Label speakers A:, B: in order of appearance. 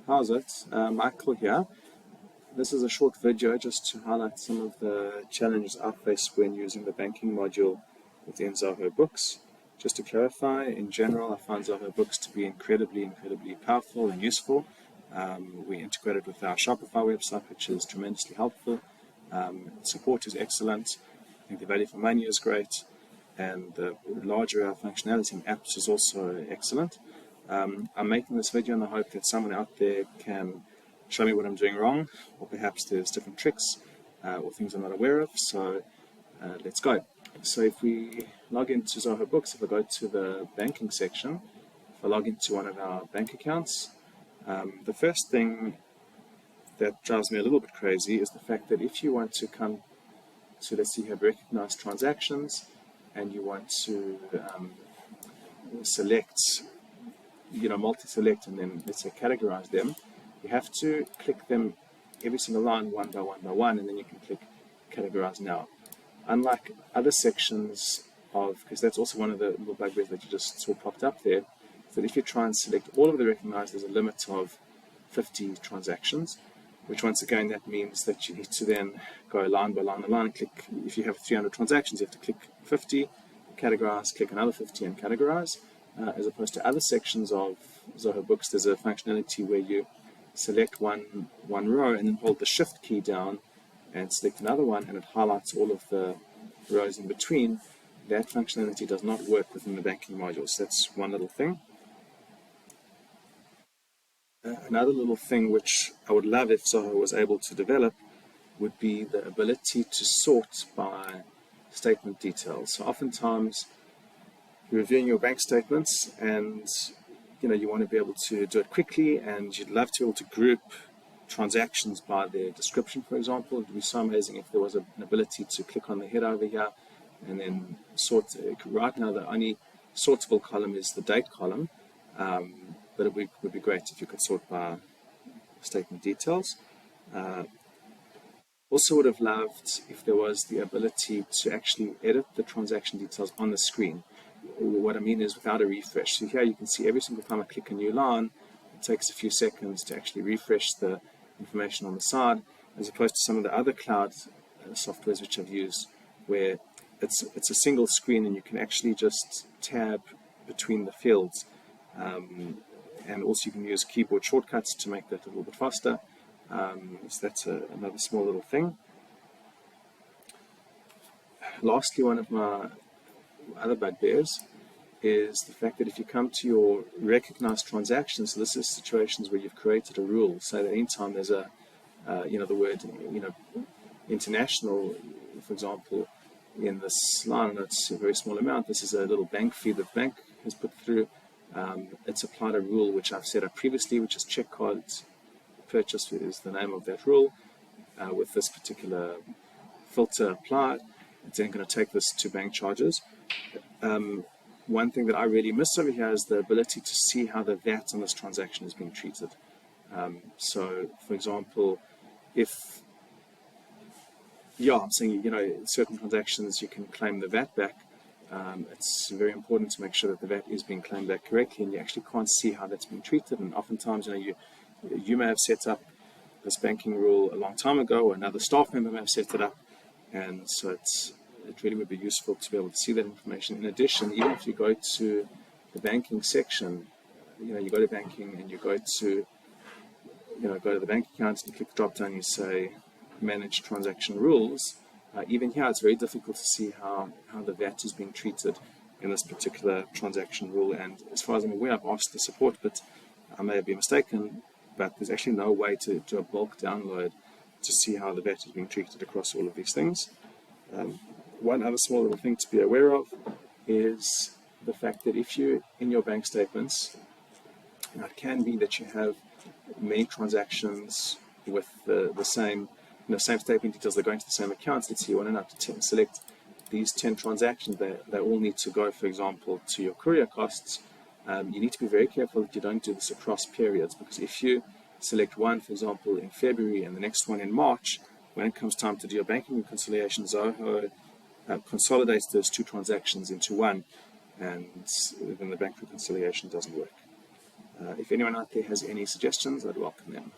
A: How's it? Michael here. This is a short video just to highlight some of the challenges I face when using the banking module within Zoho Books. Just to clarify, in general, I find Zoho Books to be incredibly powerful and useful. We integrated with our Shopify website, which is tremendously helpful. Support is excellent. I think the value for money is great, and the larger functionality in apps is also excellent. I'm making this video in the hope that someone out there can show me what I'm doing wrong, or perhaps there's different tricks or things I'm not aware of. So let's go. So if we log into Zoho Books, if I go to the banking section, if I log into one of our bank accounts, the first thing that drives me a little bit crazy is the fact that if you want to come to, let's see, have recognized transactions, and you want to select, multi-select, and then let's say categorize them, you have to click them every single line one by one, and then you can click categorize now. Unlike other sections of, because that's also one of the little bugbears that you just saw popped up there, that if you try and select all of the recognized, there's a limit of 50 transactions, which once again, that means that you need to then go line by line and click. If you have 300 transactions, you have to click 50, categorize, click another 50 and categorize. As opposed to other sections of Zoho Books, there's a functionality where you select one row and then hold the shift key down and select another one, and it highlights all of the rows in between. That functionality does not work within the banking modules. So that's one little thing. Another little thing which I would love if Zoho was able to develop would be the ability to sort by statement details. So oftentimes you're reviewing your bank statements and you want to be able to do it quickly, and you'd love to be able to group transactions by their description, for example. It would be so amazing if there was an ability to click on the header over here and then sort. Right now the only sortable column is the date column, but it would be great if you could sort by statement details. Also would have loved if there was the ability to actually edit the transaction details on the screen. What I mean is without a refresh. So here you can see every single time I click a new line, it takes a few seconds to actually refresh the information on the side, as opposed to some of the other cloud softwares which I've used, where it's a single screen and you can actually just tab between the fields. And also you can use keyboard shortcuts to make that a little bit faster. So that's another small little thing. Lastly, one of my other bugbears is the fact that if you come to your recognized transactions, so this is situations where you've created a rule, so that anytime there's the word, international, for example, in this line, it's a very small amount. This is a little bank fee that the bank has put through. It's applied a rule which I've set up previously, which is check card purchase is the name of that rule. With this particular filter applied, it's then going to take this to bank charges. One thing that I really miss over here is the ability to see how the VAT on this transaction is being treated. So, for example, I'm saying, certain transactions you can claim the VAT back. It's very important to make sure that the VAT is being claimed back correctly, and you actually can't see how that's being treated. And oftentimes, you may have set up this banking rule a long time ago, or another staff member may have set it up, and so it really would be useful to be able to see that information. In addition, even if you go to the banking section, you go to banking and you go to the bank account and you click the drop down, you say manage transaction rules. Even here, it's very difficult to see how the VAT is being treated in this particular transaction rule. And as far as I'm aware, I've asked the support, but I may be mistaken, but there's actually no way to do a bulk download to see how the VAT is being treated across all of these things. One other small little thing to be aware of is the fact that if you, in your bank statements, it can be that you have many transactions with the same statement details, they're going to the same accounts. Let's say you want to select these 10 transactions, they all need to go, for example, to your courier costs. You need to be very careful that you don't do this across periods, because if you select one, for example, in February and the next one in March, when it comes time to do your banking reconciliation, Zoho consolidates those two transactions into one, and then the bank reconciliation doesn't work. If anyone out there has any suggestions, I'd welcome them.